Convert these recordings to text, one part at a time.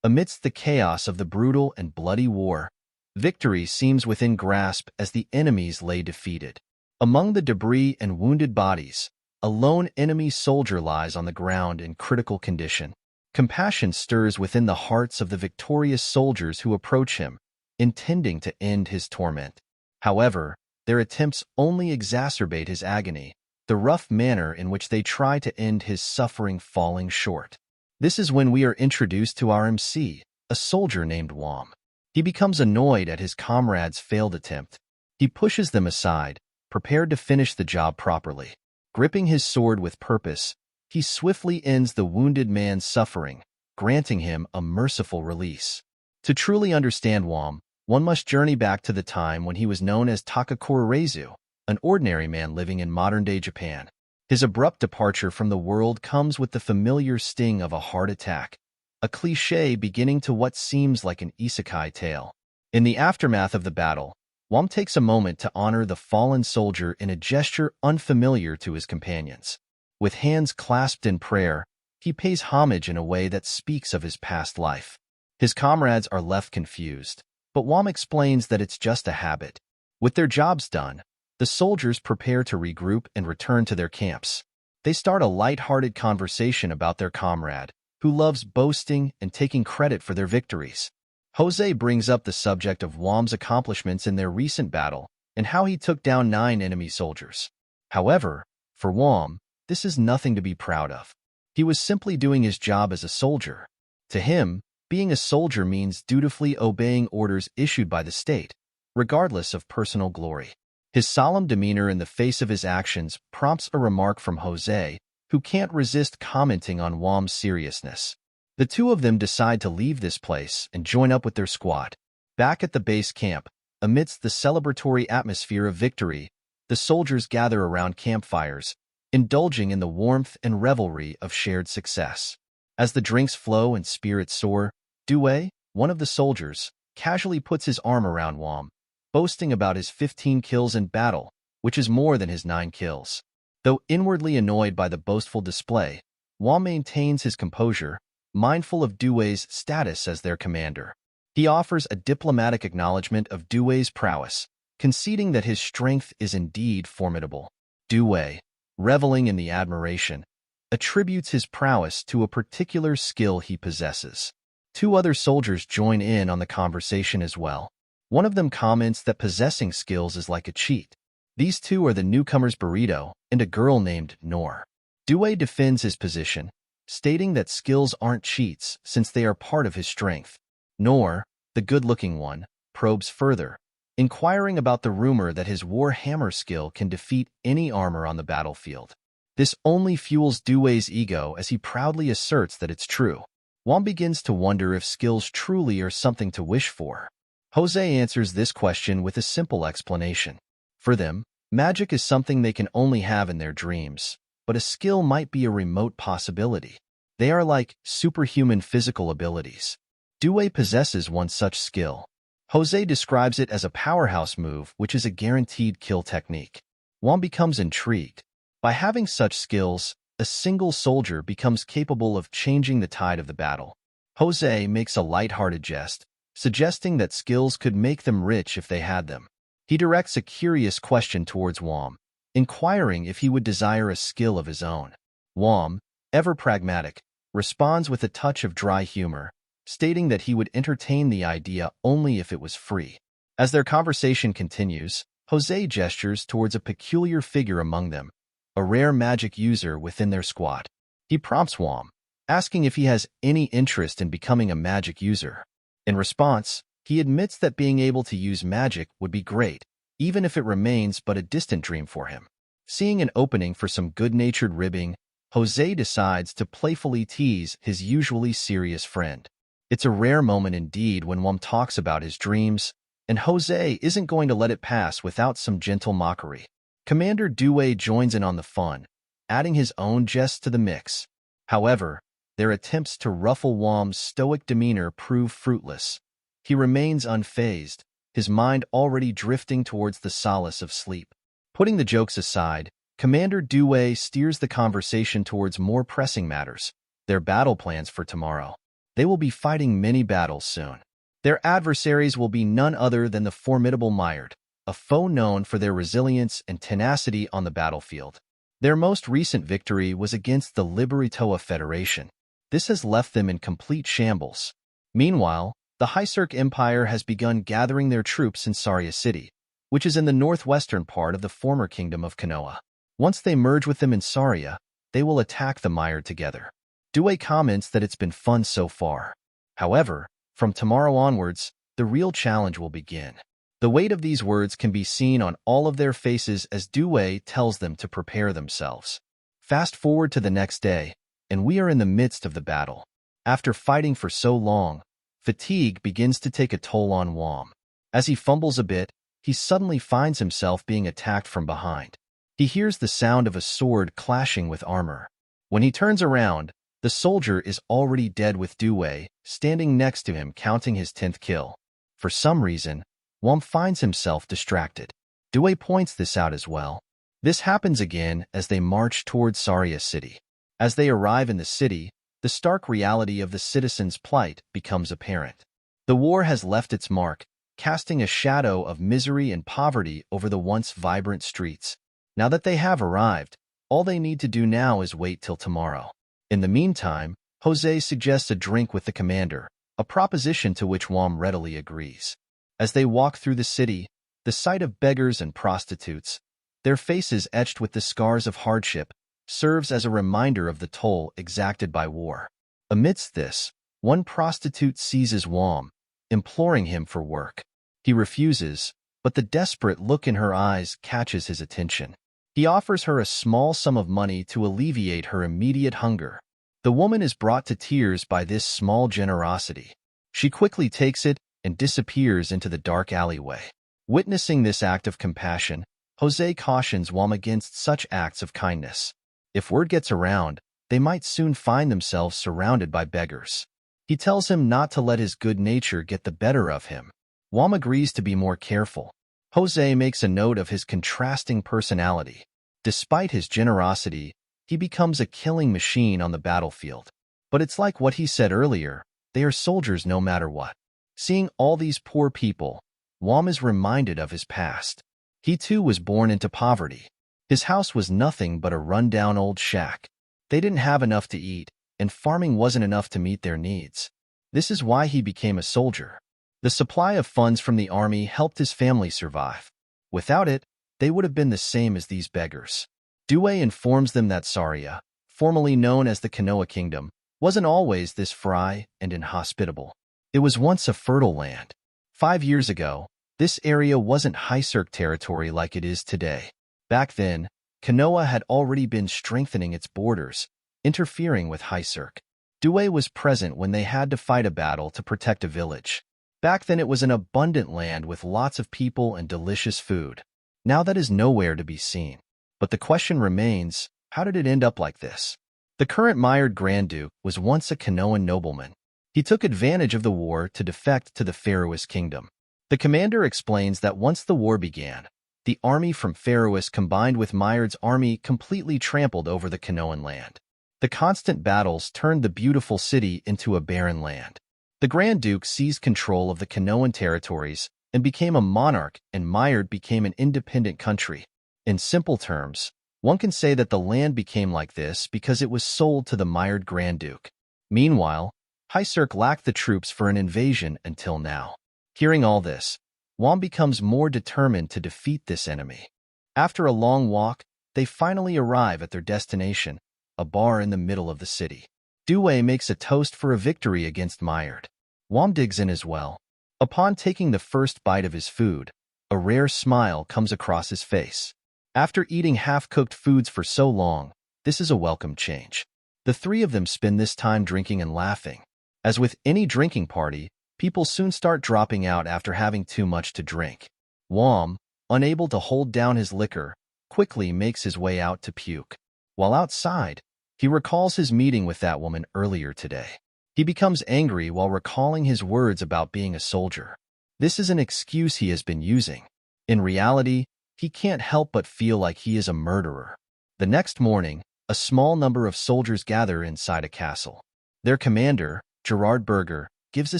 Amidst the chaos of the brutal and bloody war, victory seems within grasp as the enemies lay defeated. Among the debris and wounded bodies, a lone enemy soldier lies on the ground in critical condition. Compassion stirs within the hearts of the victorious soldiers who approach him, intending to end his torment. However, their attempts only exacerbate his agony, the rough manner in which they try to end his suffering falling short. This is when we are introduced to our MC, a soldier named Wom. He becomes annoyed at his comrades' failed attempt. He pushes them aside, prepared to finish the job properly. Gripping his sword with purpose, he swiftly ends the wounded man's suffering, granting him a merciful release. To truly understand Wom, one must journey back to the time when he was known as Takakura Reizu, an ordinary man living in modern-day Japan. His abrupt departure from the world comes with the familiar sting of a heart attack, a cliché beginning to what seems like an isekai tale. In the aftermath of the battle, Wom takes a moment to honor the fallen soldier in a gesture unfamiliar to his companions. With hands clasped in prayer, he pays homage in a way that speaks of his past life. His comrades are left confused, but Wom explains that it's just a habit. With their jobs done, the soldiers prepare to regroup and return to their camps. They start a light-hearted conversation about their comrade, who loves boasting and taking credit for their victories. Jose brings up the subject of Wom's accomplishments in their recent battle and how he took down 9 enemy soldiers. However, for Wom, this is nothing to be proud of. He was simply doing his job as a soldier. To him, being a soldier means dutifully obeying orders issued by the state, regardless of personal glory. His solemn demeanor in the face of his actions prompts a remark from Jose, who can't resist commenting on Wom's seriousness. The two of them decide to leave this place and join up with their squad. Back at the base camp, amidst the celebratory atmosphere of victory, the soldiers gather around campfires, indulging in the warmth and revelry of shared success. As the drinks flow and spirits soar, Due, one of the soldiers, casually puts his arm around Wom, boasting about his 15 kills in battle, which is more than his 9 kills. Though inwardly annoyed by the boastful display, Wom maintains his composure, mindful of Due's status as their commander. He offers a diplomatic acknowledgement of Due's prowess, conceding that his strength is indeed formidable. Due, reveling in the admiration, attributes his prowess to a particular skill he possesses. 2 other soldiers join in on the conversation as well. One of them comments that possessing skills is like a cheat. These 2 are the newcomers Burrito and a girl named Nor. Due defends his position, stating that skills aren't cheats since they are part of his strength. Nor, the good-looking one, probes further, inquiring about the rumor that his war hammer skill can defeat any armor on the battlefield. This only fuels Due's ego as he proudly asserts that it's true. Wom begins to wonder if skills truly are something to wish for. Jose answers this question with a simple explanation. For them, magic is something they can only have in their dreams, but a skill might be a remote possibility. They are like superhuman physical abilities. Due possesses one such skill. Jose describes it as a powerhouse move, which is a guaranteed kill technique. Wom becomes intrigued. By having such skills, a single soldier becomes capable of changing the tide of the battle. Jose makes a light-hearted jest, suggesting that skills could make them rich if they had them. He directs a curious question towards Wom, inquiring if he would desire a skill of his own. Wom, ever pragmatic, responds with a touch of dry humor, stating that he would entertain the idea only if it was free. As their conversation continues, Jose gestures towards a peculiar figure among them, a rare magic user within their squad. He prompts Wom, asking if he has any interest in becoming a magic user. In response, he admits that being able to use magic would be great, even if it remains but a distant dream for him. Seeing an opening for some good-natured ribbing, Jose decides to playfully tease his usually serious friend. It's a rare moment indeed when Wom talks about his dreams, and Jose isn't going to let it pass without some gentle mockery. Commander Due joins in on the fun, adding his own jests to the mix. However, their attempts to ruffle Wom's stoic demeanor prove fruitless. He remains unfazed, his mind already drifting towards the solace of sleep. Putting the jokes aside, Commander Due steers the conversation towards more pressing matters, their battle plans for tomorrow. They will be fighting many battles soon. Their adversaries will be none other than the formidable Mired, a foe known for their resilience and tenacity on the battlefield. Their most recent victory was against the Liberatoa Federation. This has left them in complete shambles. Meanwhile, the Highserk Empire has begun gathering their troops in Saria City, which is in the northwestern part of the former kingdom of Konoha. Once they merge with them in Saria, they will attack the Mired together. Due comments that it's been fun so far. However, from tomorrow onwards, the real challenge will begin. The weight of these words can be seen on all of their faces as Due tells them to prepare themselves. Fast forward to the next day, and we are in the midst of the battle. After fighting for so long, fatigue begins to take a toll on Wom. As he fumbles a bit, he suddenly finds himself being attacked from behind. He hears the sound of a sword clashing with armor. When he turns around, the soldier is already dead with Due standing next to him counting his 10th kill. For some reason, Wom finds himself distracted. Due points this out as well. This happens again as they march towards Saria City. As they arrive in the city, the stark reality of the citizens' plight becomes apparent. The war has left its mark, casting a shadow of misery and poverty over the once vibrant streets. Now that they have arrived, all they need to do now is wait till tomorrow. In the meantime, Jose suggests a drink with the commander, a proposition to which Wom readily agrees. As they walk through the city, the sight of beggars and prostitutes, their faces etched with the scars of hardship, serves as a reminder of the toll exacted by war. Amidst this, one prostitute seizes Wom, imploring him for work. He refuses, but the desperate look in her eyes catches his attention. He offers her a small sum of money to alleviate her immediate hunger. The woman is brought to tears by this small generosity. She quickly takes it and disappears into the dark alleyway. Witnessing this act of compassion, Jose cautions Wom against such acts of kindness. If word gets around, they might soon find themselves surrounded by beggars. He tells him not to let his good nature get the better of him. Wom agrees to be more careful. Jose makes a note of his contrasting personality. Despite his generosity, he becomes a killing machine on the battlefield. But it's like what he said earlier, they are soldiers no matter what. Seeing all these poor people, Wom is reminded of his past. He too was born into poverty. His house was nothing but a run-down old shack. They didn't have enough to eat, and farming wasn't enough to meet their needs. This is why he became a soldier. The supply of funds from the army helped his family survive. Without it, they would have been the same as these beggars. Due informs them that Saria, formerly known as the Konoha Kingdom, wasn't always this free and inhospitable. It was once a fertile land. 5 years ago, this area wasn't Highserk territory like it is today. Back then, Konoha had already been strengthening its borders, interfering with Highserk. Due was present when they had to fight a battle to protect a village. Back then it was an abundant land with lots of people and delicious food. Now that is nowhere to be seen. But the question remains, how did it end up like this? The current Mired Grand Duke was once a Konohan nobleman. He took advantage of the war to defect to the Faroese kingdom. The commander explains that once the war began, the army from Faroese combined with Mired's army completely trampled over the Konohan land. The constant battles turned the beautiful city into a barren land. The Grand Duke seized control of the Konohan territories and became a monarch, and Mired became an independent country. In simple terms, one can say that the land became like this because it was sold to the Mired Grand Duke. Meanwhile, Highserk lacked the troops for an invasion until now. Hearing all this, Wom becomes more determined to defeat this enemy. After a long walk, they finally arrive at their destination, a bar in the middle of the city. Due makes a toast for a victory against Mired. Wom digs in as well. Upon taking the first bite of his food, a rare smile comes across his face. After eating half-cooked foods for so long, this is a welcome change. The three of them spend this time drinking and laughing. As with any drinking party, people soon start dropping out after having too much to drink. Wom, unable to hold down his liquor, quickly makes his way out to puke. While outside, he recalls his meeting with that woman earlier today. He becomes angry while recalling his words about being a soldier. This is an excuse he has been using. In reality, he can't help but feel like he is a murderer. The next morning, a small number of soldiers gather inside a castle. Their commander, Gerard Berger, gives a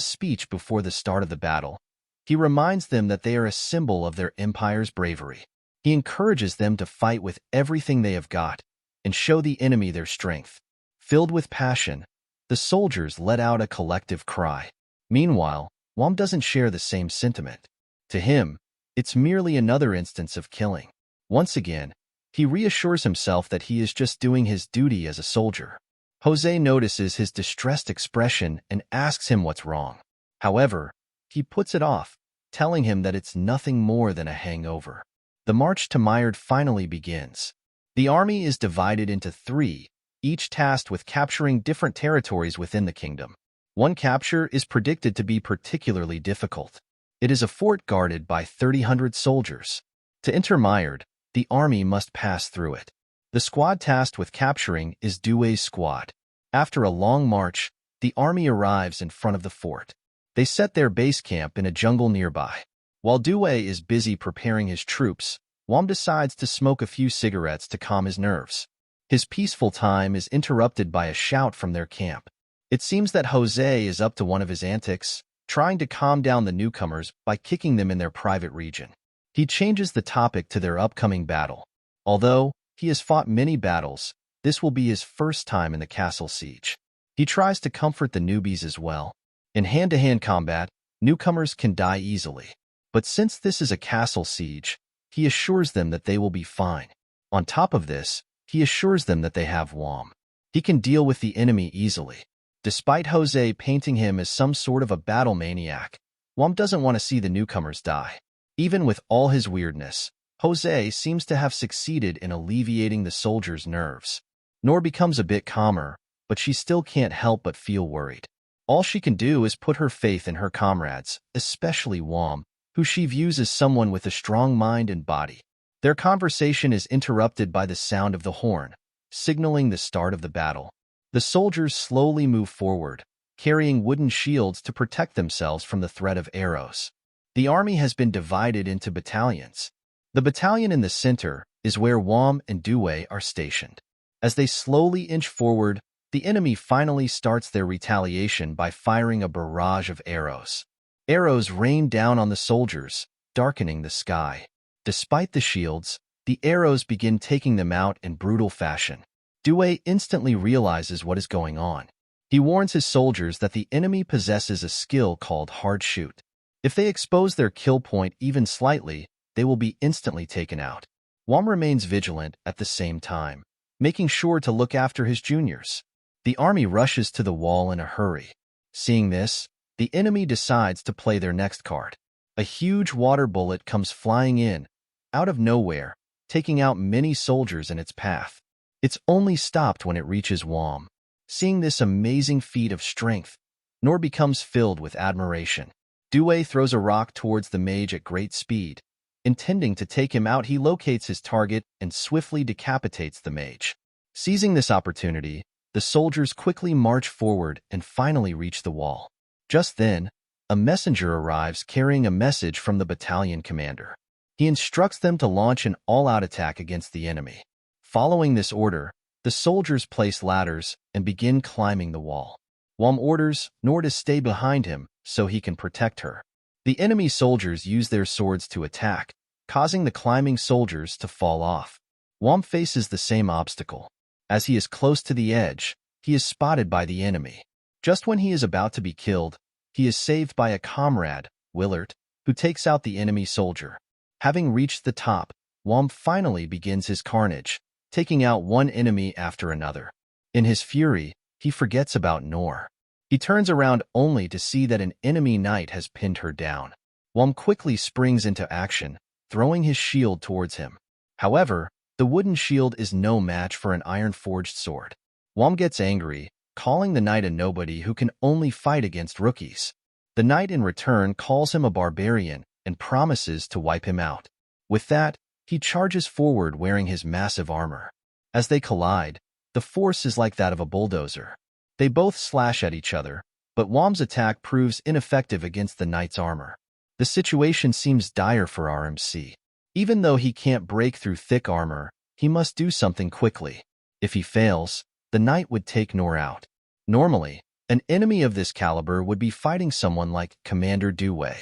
speech before the start of the battle. He reminds them that they are a symbol of their empire's bravery. He encourages them to fight with everything they have got and show the enemy their strength. Filled with passion, the soldiers let out a collective cry. Meanwhile, Wom doesn't share the same sentiment. To him, it's merely another instance of killing. Once again, he reassures himself that he is just doing his duty as a soldier. Jose notices his distressed expression and asks him what's wrong. However, he puts it off, telling him that it's nothing more than a hangover. The march to Mired finally begins. The army is divided into three, each tasked with capturing different territories within the kingdom. One capture is predicted to be particularly difficult. It is a fort guarded by 300 soldiers. To enter Mired, the army must pass through it. The squad tasked with capturing is Due's squad. After a long march, the army arrives in front of the fort. They set their base camp in a jungle nearby. While Due is busy preparing his troops, Wom decides to smoke a few cigarettes to calm his nerves. His peaceful time is interrupted by a shout from their camp. It seems that Jose is up to one of his antics, trying to calm down the newcomers by kicking them in their private region. He changes the topic to their upcoming battle. Although he has fought many battles, this will be his first time in the castle siege. He tries to comfort the newbies as well. In hand-to-hand combat, newcomers can die easily. But since this is a castle siege, he assures them that they will be fine. On top of this, he assures them that they have Wom. He can deal with the enemy easily. Despite Jose painting him as some sort of a battle maniac, Wom doesn't want to see the newcomers die. Even with all his weirdness, Jose seems to have succeeded in alleviating the soldiers' nerves. Nor becomes a bit calmer, but she still can't help but feel worried. All she can do is put her faith in her comrades, especially Wom, who she views as someone with a strong mind and body. Their conversation is interrupted by the sound of the horn, signaling the start of the battle. The soldiers slowly move forward, carrying wooden shields to protect themselves from the threat of arrows. The army has been divided into battalions. The battalion in the center is where Wom and Due are stationed. As they slowly inch forward, the enemy finally starts their retaliation by firing a barrage of arrows. Arrows rain down on the soldiers, darkening the sky. Despite the shields, the arrows begin taking them out in brutal fashion. Due instantly realizes what is going on. He warns his soldiers that the enemy possesses a skill called hard shoot. If they expose their kill point even slightly, they will be instantly taken out. Wom remains vigilant at the same time, making sure to look after his juniors. The army rushes to the wall in a hurry. Seeing this, the enemy decides to play their next card. A huge water bullet comes flying in, out of nowhere, taking out many soldiers in its path. It's only stopped when it reaches Wom. Seeing this amazing feat of strength, Nor becomes filled with admiration. Due throws a rock towards the mage at great speed. Intending to take him out, he locates his target and swiftly decapitates the mage. Seizing this opportunity, the soldiers quickly march forward and finally reach the wall. Just then, a messenger arrives carrying a message from the battalion commander. He instructs them to launch an all-out attack against the enemy. Following this order, the soldiers place ladders and begin climbing the wall. Wom orders Nor to stay behind him so he can protect her. The enemy soldiers use their swords to attack, causing the climbing soldiers to fall off. Wom faces the same obstacle. As he is close to the edge, he is spotted by the enemy. Just when he is about to be killed, he is saved by a comrade, Willard, who takes out the enemy soldier. Having reached the top, Wom finally begins his carnage, taking out one enemy after another. In his fury, he forgets about Nor. He turns around only to see that an enemy knight has pinned her down. Wom quickly springs into action, throwing his shield towards him. However, the wooden shield is no match for an iron-forged sword. Wom gets angry, calling the knight a nobody who can only fight against rookies. The knight in return calls him a barbarian and promises to wipe him out. With that, he charges forward wearing his massive armor. As they collide, the force is like that of a bulldozer. They both slash at each other, but Wom's attack proves ineffective against the knight's armor. The situation seems dire for RMC. Even though he can't break through thick armor, he must do something quickly. If he fails, the knight would take Nor out. Normally, An enemy of this caliber would be fighting someone like Commander Dewey.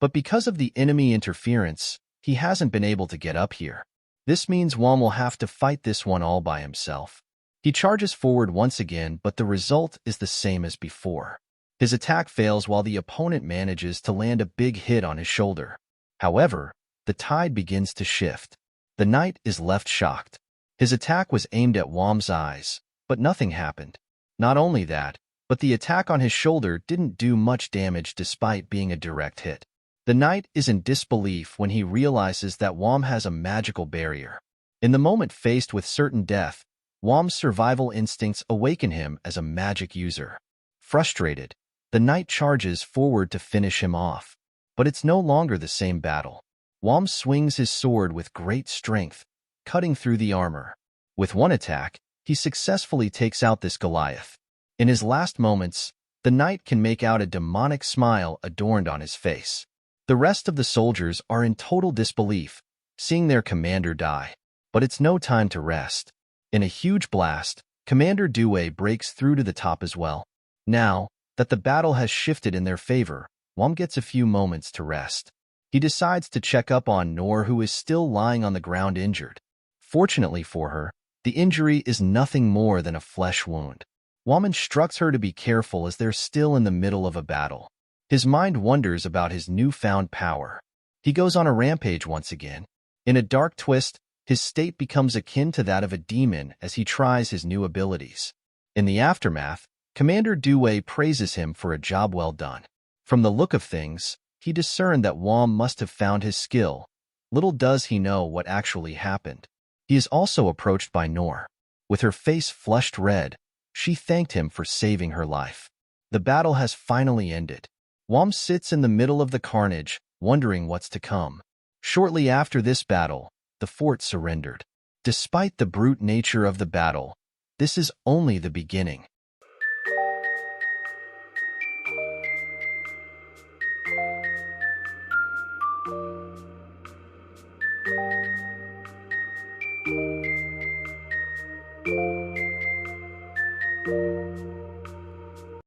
But because of the enemy interference, he hasn't been able to get up here. This means Wom will have to fight this one all by himself. He charges forward once again, but the result is the same as before. His attack fails while the opponent manages to land a big hit on his shoulder. However, the tide begins to shift. The knight is left shocked. His attack was aimed at Wom's eyes, but nothing happened. Not only that, but the attack on his shoulder didn't do much damage despite being a direct hit. The knight is in disbelief when he realizes that Wom has a magical barrier. In the moment faced with certain death, Wom's survival instincts awaken him as a magic user. Frustrated, the knight charges forward to finish him off. But it's no longer the same battle. Wom swings his sword with great strength, cutting through the armor. With one attack, he successfully takes out this Goliath. In his last moments, the knight can make out a demonic smile adorned on his face. The rest of the soldiers are in total disbelief, seeing their commander die. But it's no time to rest. In a huge blast, Commander Dewey breaks through to the top as well. Now that the battle has shifted in their favor, Wom gets a few moments to rest. He decides to check up on Nor, who is still lying on the ground injured. Fortunately for her, the injury is nothing more than a flesh wound. Wom instructs her to be careful as they're still in the middle of a battle. His mind wonders about his newfound power. He goes on a rampage once again. In a dark twist, his state becomes akin to that of a demon as he tries his new abilities. In the aftermath, Commander Dewey praises him for a job well done. From the look of things, he discerned that Wom must have found his skill. Little does he know what actually happened. He is also approached by Nor. With her face flushed red, she thanked him for saving her life. The battle has finally ended. Wom sits in the middle of the carnage, wondering what's to come. Shortly after this battle, the fort surrendered. Despite the brute nature of the battle, this is only the beginning.